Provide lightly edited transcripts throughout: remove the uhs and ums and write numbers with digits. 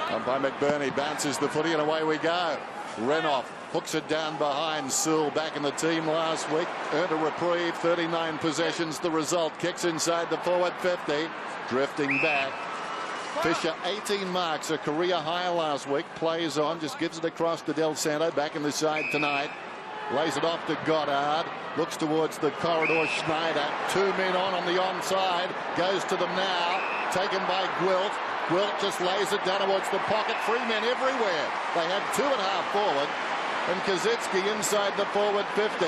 And by McBurney, bounces the footy and away we go. Renoff hooks it down behind. Sewell back in the team last week. Earned a reprieve, 39 possessions. The result, kicks inside the forward 50. Drifting back. Fisher, 18 marks, a career high last week. Plays on, just gives it across to Del Santo. Back in the side tonight. Lays it off to Goddard. Looks towards the corridor. Schneider. 2 men on the onside. Goes to them now. Taken by Gwilt. Gwilt just lays it down towards the pocket. 3 men everywhere. They had 2.5 forward. And Kazitsky inside the forward 50.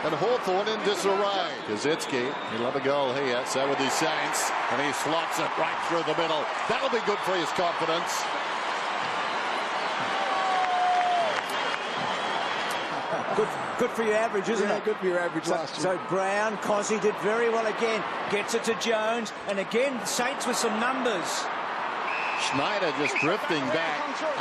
And Hawthorn in disarray. Kazitsky, he'll have a goal here. So with his Saints. And he slots it right through the middle. That'll be good for his confidence. Good for your average, isn't it? Good for your average last year. So Brown, Cozzy did very well again. Gets it to Jones. And again, Saints with some numbers. Schneider just drifting back,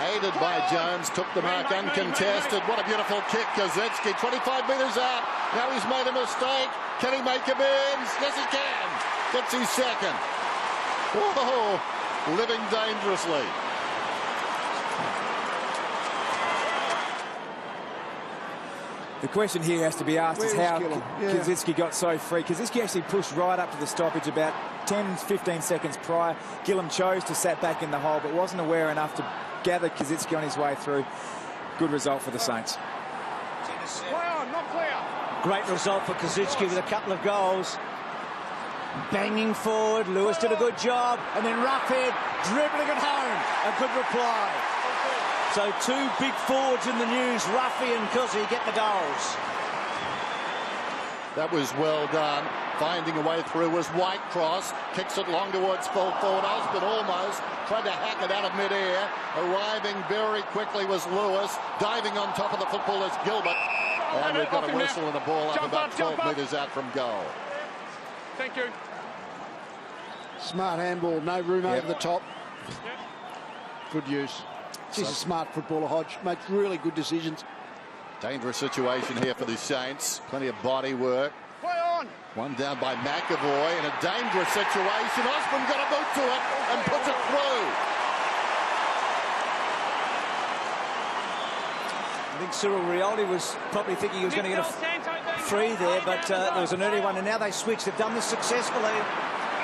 aided by Jones, took the mark uncontested. What a beautiful kick, Kazitsky, 25 metres out. Now he's made a mistake. Can he make amends? Yes, he can. Gets his second. Whoa, living dangerously. The question here has to be asked is how Kazitsky got so free. Kazitsky actually pushed right up to the stoppage about 10-15 seconds prior. Gillum chose to sat back in the hole, but wasn't aware enough to gather Kazitsky on his way through. Good result for the Saints. Great result for Kazitsky with a couple of goals. Banging forward, Lewis did a good job, and then Roughhead dribbling it home. A good reply. So 2 big forwards in the news, Ruffy and Cuzzy, get the goals. That was well done. Finding a way through was Whitecross. Kicks it long towards full forward. Osborne almost tried to hack it out of midair. Arriving very quickly was Lewis. Diving on top of the football is Gilbert. And we've got a whistle and a ball up about 12 metres out from goal. Thank you. Smart handball, no room over the top. Good use. He's a smart footballer, Hodge. Makes really good decisions. Dangerous situation here for the Saints. Plenty of body work. Play on. One down by McEvoy in a dangerous situation. Osborne got a boot to it and puts it through. I think Cyril Rioli was probably thinking he was going to get a free there, but there was an early one, and now they switched. They've done this successfully.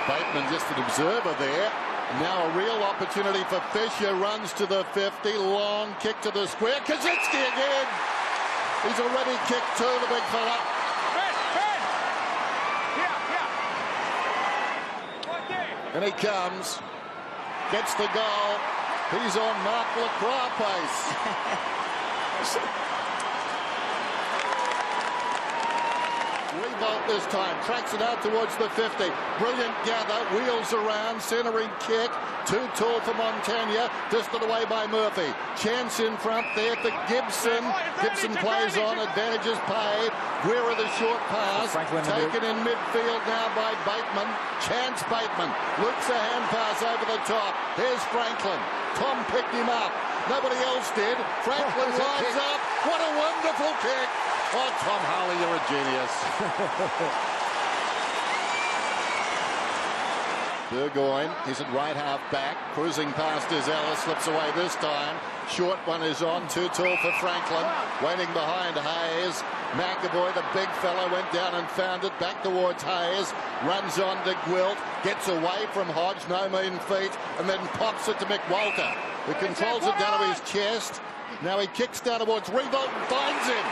Bateman just an observer there. Now a real opportunity for Fisher. Runs to the 50. Long kick to the square. Kazitsky again. He's already kicked 2, the big fella. Ben. Here. Right there. And he comes. Gets the goal. He's on Mark Lacroix pace. Revolt this time, tracks it out towards the 50. Brilliant gather, wheels around, centering kick. Too tall for Montagna, disted away by Murphy. Chance in front there for Gibson. Gibson plays on, advantages paid. Guerra the short pass, taken in midfield now by Bateman. Chance Bateman, looks a hand pass over the top. Here's Franklin. Tom picked him up. Nobody else did. Franklin lines up. What a wonderful kick. Oh, Tom Harley, you're a genius. Burgoyne, he's at right half back. Cruising past is Ellis, slips away this time. Short one is on, too tall for Franklin. Waiting behind Hayes. McEvoy, the big fellow, went down and found it. Back towards Hayes. Runs on to Gwilt. Gets away from Hodge, no mean feat. And then pops it to McWalter, who controls it down to his chest. Now he kicks down towards Revolt and finds him.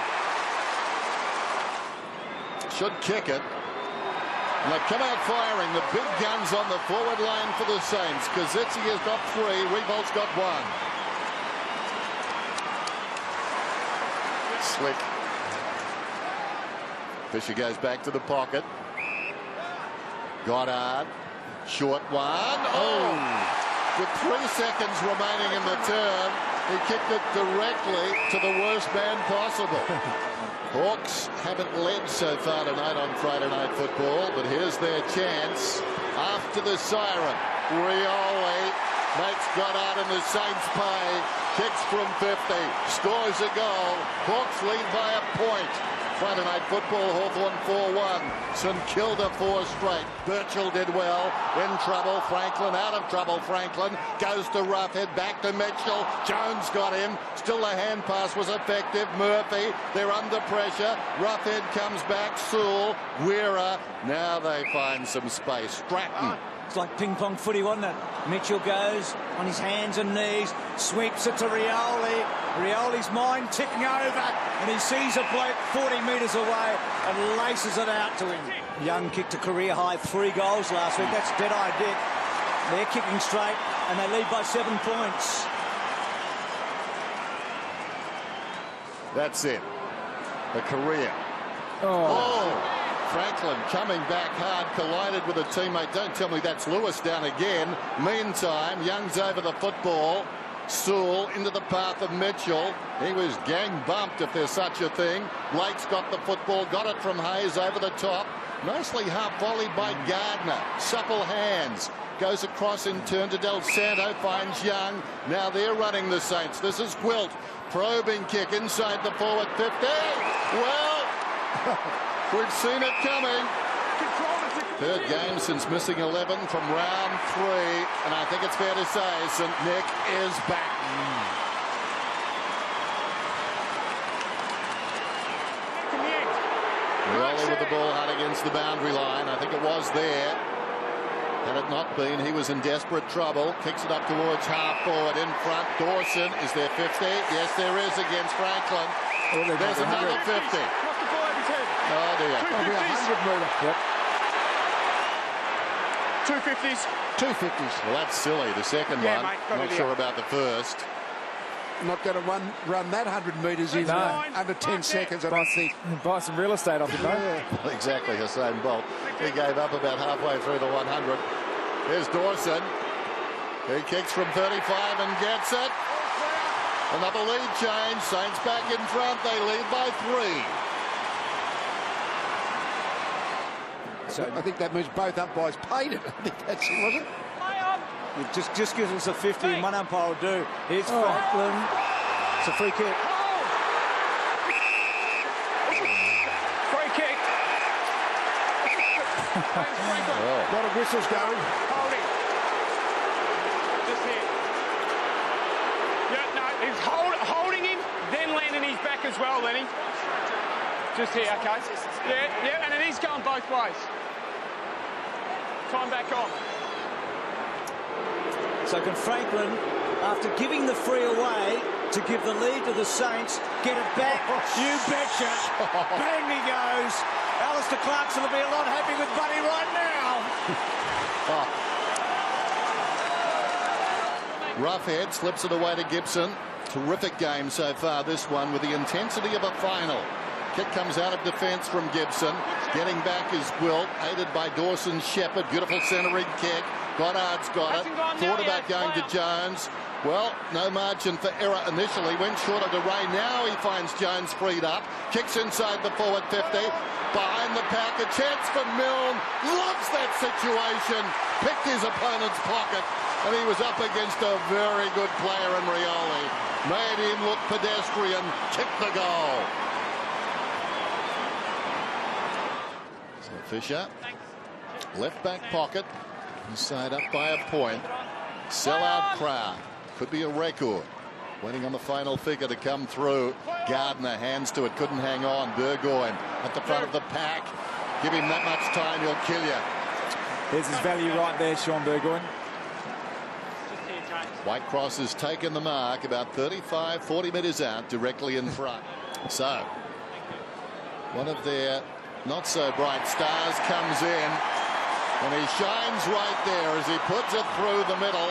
Should kick it. And they come out firing. The big guns on the forward line for the Saints. Kazitsky has got 3. Revolt's got 1. Slick. Fisher goes back to the pocket. Goddard. Short one. Oh! With 3 seconds remaining in the turn, he kicked it directly to the worst man possible. Hawks haven't led so far tonight on Friday Night Football, but here's their chance after the siren. Rioli makes Goddard and the Saints pay. Kicks from 50, scores a goal. Hawks lead by a point. Friday night football, Hawthorn 4-1. St Kilda 4 straight. Birchall did well. In trouble, Franklin. Out of trouble, Franklin. Goes to Roughhead. Back to Mitchell. Jones got him. Still the hand pass was effective. Murphy, they're under pressure. Roughhead comes back. Sewell, Weira. Now they find some space. Stratton. It's like ping-pong footy, wasn't it? Mitchell goes on his hands and knees, sweeps it to Rioli. Rioli's mind ticking over, and he sees a bloke 40 metres away and laces it out to him. Young kicked a career-high 3 goals last week. That's dead-eye Dick. They're kicking straight, and they lead by 7 points. That's it. A career. Oh. Franklin coming back hard, collided with a teammate. Don't tell me that's Lewis down again. Meantime, Young's over the football. Sewell into the path of Mitchell. He was gang bumped, if there's such a thing. Blake's got the football, got it from Hayes over the top. Nicely half volleyed by Gardner. Supple hands. Goes across in turn to Del Santo, finds Young. Now they're running the Saints. This is Gwilt. Probing kick inside the forward 50. Well, we've seen it coming. Third game since missing 11 from round 3, and I think it's fair to say St Nick is back. Rioli with the ball hard against the boundary line. I think it was there. Had it not been, he was in desperate trouble. Kicks it up towards half forward in front. Dawson, is there 50? Yes, there is against Franklin. There's another 50. Oh dear. It'll be 100 metre. Yep. 250s. 250s. Well, that's silly. The second one. Mate, not sure about the first. Not going to run that 100 metres in under 10 seconds, I don't think. Buy some real estate off the boat. Well, exactly, Hussein Bolt. He gave up about halfway through the 100. Here's Dawson. He kicks from 35 and gets it. Another lead change. Saints back in front. They lead by 3. So I think that means both umpires paid it. I think that's it, was it? It just gives us a 50, and one umpire will do. Here's Franklin. It's a free kick. Free kick. A lot of whistles going. Holding. Just here. Yeah, no, he's holding him, then landing his back as well, Lenny. Just here, okay. Yeah, and it is going both ways. Time back on. So can Franklin, after giving the free away to give the lead to the Saints, get it back? You betcha. Bang he goes. Alistair Clarkson will be a lot happy with Buddy right now. Roughhead slips it away to Gibson. Terrific game so far, this one, with the intensity of a final. Kick comes out of defence from Gibson. Getting back is Gwilt, aided by Dawson Shepherd. Beautiful centering kick. Goddard's got it. Thought about going to Jones. Well, no margin for error initially. Went short of Ray. Now he finds Jones freed up. Kicks inside the forward 50. Behind the pack, a chance for Milne. Loves that situation. Picked his opponent's pocket. And he was up against a very good player in Rioli. Made him look pedestrian. Kicked the goal. So Fisher, left back pocket. Inside up by a point. Sell-out crowd. Could be a record. Waiting on the final figure to come through. Gardner hands to it. Couldn't hang on. Burgoyne at the front of the pack. Give him that much time, he'll kill you. There's his value right there, Sean Burgoyne. Whitecross has taken the mark about 35, 40 metres out, directly in front. So, one of their not-so-bright stars comes in. And he shines right there as he puts it through the middle.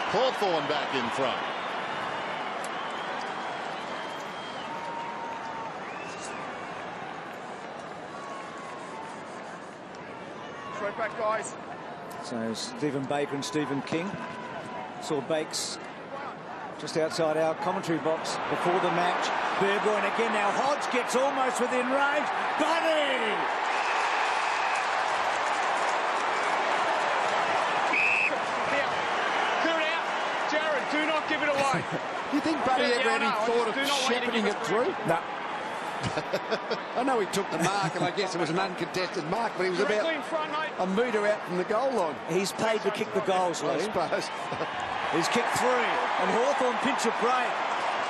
Hawthorn back in front. Straight back, guys. So Stephen Baker and Stephen King. Saw Bakes just outside our commentary box before the match. Burgoyne again. Now Hodge gets almost within range. Buddy! Do not give it away. Do you think Buddy ever had any thought of shepherding it through? No. I know he took the mark, and I guess it was an uncontested mark, but he was about a metre out from the goal line. He's paid to kick the goals, I Lee. suppose. He's kicked 3, and Hawthorn pinch a break.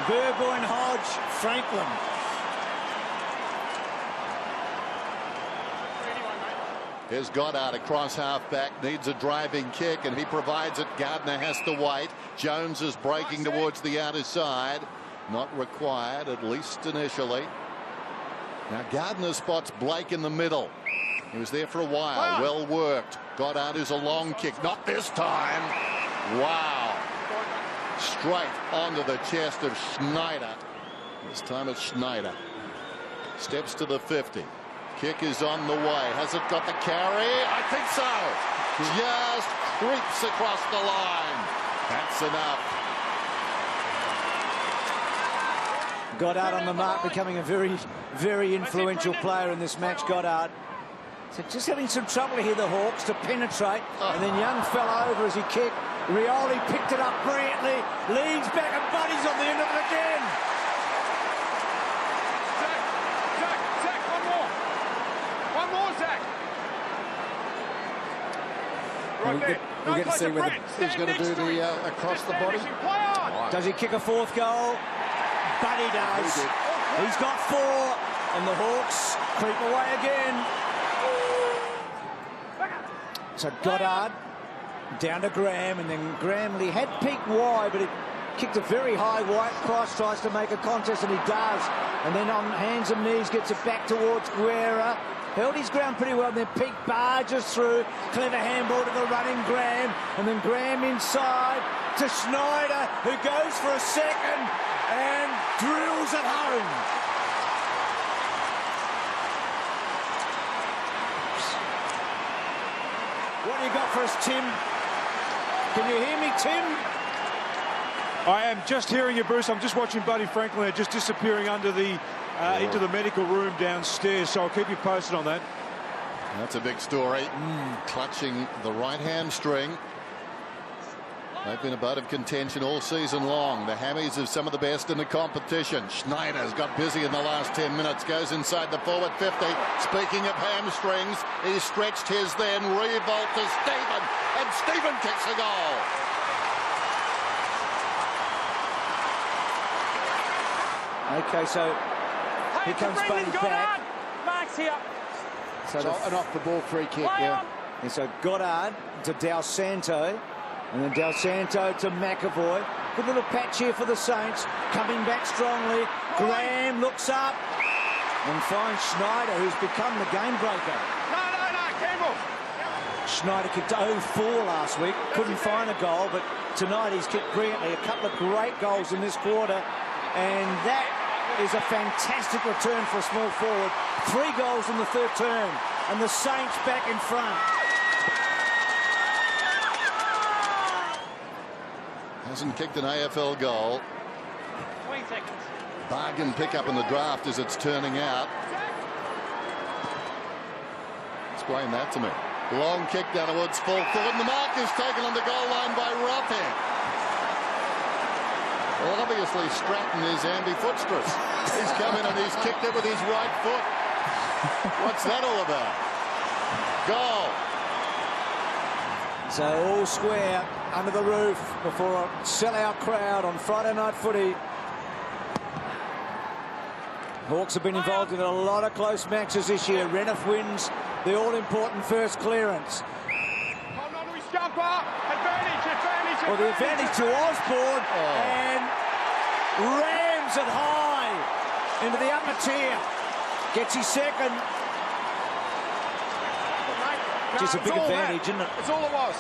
Burgoyne, Hodge, Franklin. Here's Goddard across half-back, needs a driving kick, and he provides it. Gardner has to wait. Jones is breaking towards the outer side. Not required, at least initially. Now Gardner spots Blake in the middle. He was there for a while. Well worked. Goddard is a long kick. Not this time. Wow. Straight onto the chest of Schneider. This time it's Schneider. Steps to the 50. Kick is on the way. Has it got the carry? I think so. Just creeps across the line. That's enough. Goddard on the mark, becoming a very, very influential player in this match, Goddard. So just having some trouble here, the Hawks, to penetrate. And then Young fell over as he kicked. Rioli picked it up brilliantly. Leads back and Buddy's on the end of it again. Zach, one more. One more, Zach. Right there. We'll get to see whether He's going to do the across the body. Does he kick a 4th goal? Buddy does. He's got 4, and the Hawks creep away again. So Goddard down to Graham, and then Graham, he had peaked wide, but he kicked a very high wide. Price tries to make a contest, and he does. And then on hands and knees gets it back towards Guerra. Held his ground pretty well, and then Peak barges through. Clever handball to the running Graham, and then Graham inside to Schneider, who goes for a second and drills it home. What do you got for us, Tim? Can you hear me, Tim? I am just hearing you, Bruce. I'm just watching Buddy Franklin just disappearing under the into the medical room downstairs, so I'll keep you posted on that. That's a big story. Clutching the right hamstring. They've been a bit of contention all season long. The Hammies are some of the best in the competition. Schneider's got busy in the last 10 minutes. Goes inside the forward 50. Speaking of hamstrings, he stretched his then. Revolt to Stephen. And Stephen kicks a goal. Okay, so here comes Buddy back. Mark's here. So an off-the-ball free kick, And so Goddard to Del Santo. And then Del Santo to McEvoy. Good little patch here for the Saints. Coming back strongly. Graham looks up and finds Schneider, who's become the game breaker. No, Campbell. Schneider kicked 0-4 last week. Couldn't find a goal, but tonight he's kicked brilliantly. A couple of great goals in this quarter. And that is a fantastic return for a small forward. 3 goals in the 3rd term. And the Saints back in front. Hasn't kicked an AFL goal. 20 seconds. Bargain pickup in the draft as it's turning out. Explain that to me. Long kick down towards full forward, and the mark is taken on the goal line by Roughhead. Well, obviously Stratton is ambidextrous. He's come in and he's kicked it with his right foot. What's that all about? Goal. So all square under the roof before a sellout crowd on Friday night footy. Hawks have been involved in a lot of close matches this year. Reniff wins the all-important first clearance. Hold on to his jumper. Advantage. Well, the advantage to Osborne, and rams it high into the upper tier. Gets his second. Just a big advantage, isn't it? That's all it was.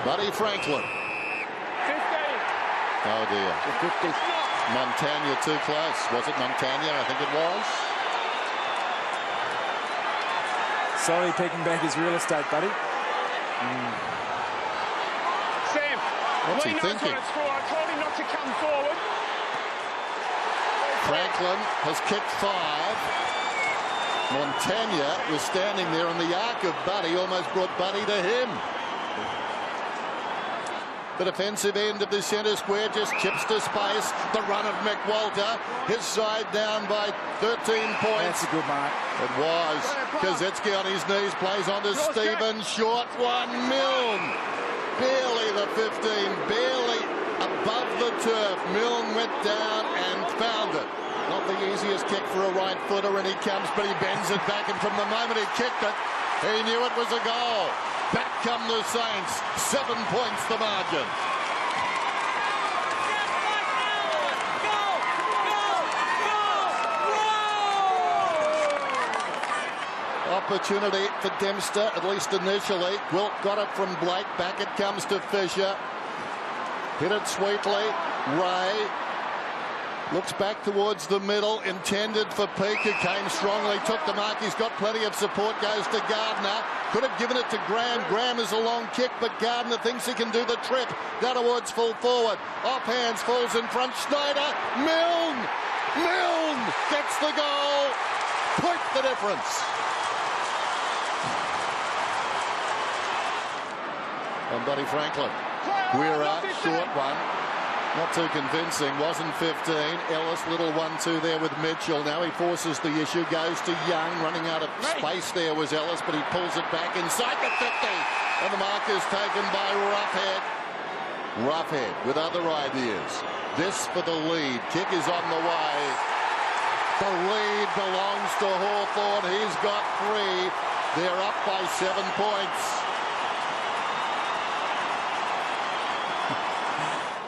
Buddy Franklin. 50. Oh dear. 50. Montagna too close. Was it Montagna? I think it was. Sorry, taking back his real estate, buddy. Sam, What's he Lee knows thinking? what it's for. I told him not to come forward. Franklin has kicked 5. Montagna was standing there on the arc of Buddy, almost brought Buddy to him. The defensive end of the centre square just chips to space. The run of McWalter. His side down by 13 points. That's a good mark. It was. Kazitsky on his knees, plays on to Stevens. Short one, Milne. Barely the 15, barely above the turf. Milne went down and found it. Not the easiest kick for a right footer, and he comes, but he bends it back, and from the moment he kicked it, he knew it was a goal. Back come the Saints. 7 points the margin. Opportunity for Dempster, at least initially. Wilt got it from Blake. Back it comes to Fisher. Hit it sweetly. Ray looks back towards the middle. Intended for Peake, who came strongly. Took the mark. He's got plenty of support. Goes to Gardner. Could have given it to Graham. Graham is a long kick, but Gardner thinks he can do the trip. Down towards full forward. Off hands, falls in front. Schneider. Milne. Milne gets the goal. Point the difference. On Buddy Franklin. We're out, short one. Not too convincing, wasn't 15. Ellis, little 1-2 there with Mitchell. Now he forces the issue, goes to Young. Running out of space there was Ellis, but he pulls it back inside the 50. And the mark is taken by Roughhead. Roughhead with other ideas. This for the lead. Kick is on the way. The lead belongs to Hawthorn. He's got 3. They're up by 7 points.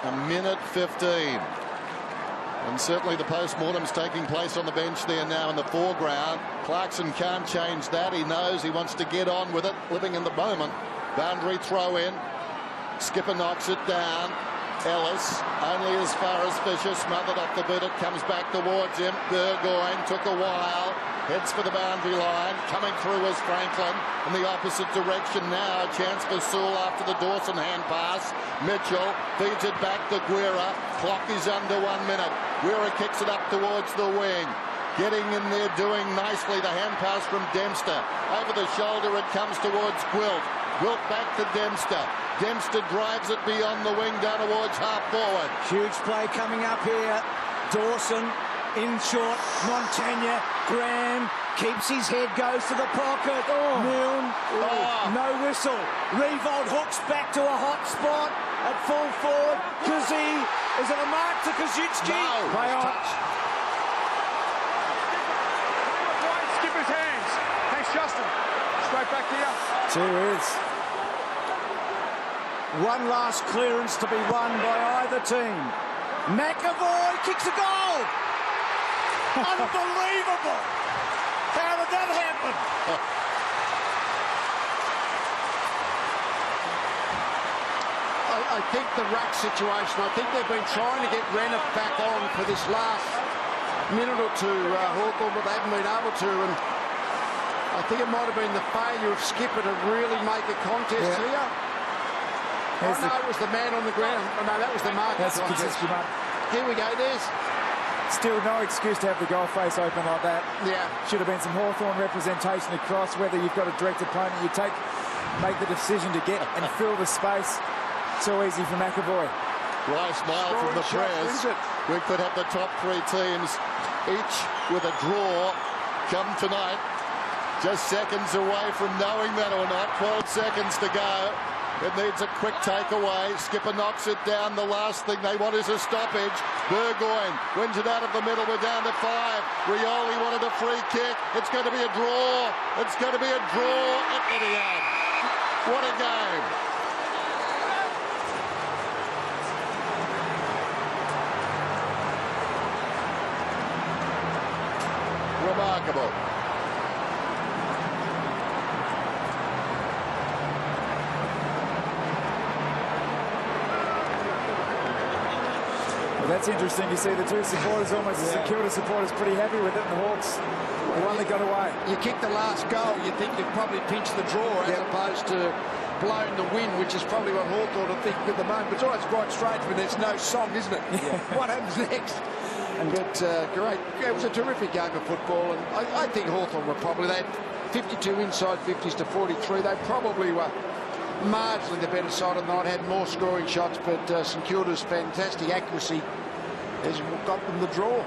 A minute 15. And certainly the post-mortem's taking place on the bench there now in the foreground. Clarkson can't change that. He knows he wants to get on with it, living in the moment. Boundary throw in. Skipper knocks it down. Ellis only as far as Fisher, smothered off the boot. It comes back towards him. Burgoyne took a while. Heads for the boundary line. Coming through is Franklin in the opposite direction now. A chance for Sewell after the Dawson hand pass. Mitchell feeds it back to Guerra. Clock is under 1 minute. Guerra kicks it up towards the wing. Getting in there, doing nicely. The hand pass from Dempster. Over the shoulder it comes towards Gwilt. Gwilt back to Dempster. Dempster drives it beyond the wing down towards half forward. Huge play coming up here. Dawson in short. Montagna. Graham keeps his head, goes to the pocket. Milne. No whistle. Revolt hooks back to a hot spot at full forward. Kazee. Is it a mark to Kazitsky? No. Play on. Skipper's hands. Thanks, Justin. Straight back to you. 2 is. One last clearance to be won by either team. McEvoy kicks a goal. Unbelievable. How did that happen? I think the ruck situation, I think they've been trying to get Renner back on for this last minute or two, Hawthorn, but they haven't been able to. And I think it might have been the failure of Skipper to really make a contest here. Oh, no, it was the man on the ground. Oh, no, that was the mark. That's the Kazitsky mark. Here we go, there's. Still no excuse to have the goal face open like that. Yeah. Should have been some Hawthorn representation across, whether you've got a direct opponent, you make the decision to get and fill the space. So easy for McEvoy. Dry smile from the press. We could have the top 3 teams, each with a draw, come tonight. Just seconds away from knowing that or not. 12 seconds to go. It needs a quick takeaway. Skipper knocks it down. The last thing they want is a stoppage. Burgoyne wins it out of the middle. We're down to 5. Rioli wanted a free kick. It's going to be a draw. It's going to be a draw at Etihad. What a game. Remarkable. Well, that's interesting. You see the two supporters, almost the St Kilda supporters, pretty happy with it. And the Hawks, the one that got away. You kick the last goal, you think you've probably pinched the draw as opposed to blown the win, which is probably what Hawthorn are thinking at the moment. But it's always quite strange when there's no song, isn't it? Yeah. What happens next? But great. It was a terrific game of football, and I think Hawthorn were probably, they had 52 inside 50s to 43. They probably were marginally the better side of the night, had more scoring shots, but St Kilda's fantastic accuracy has got them the draw.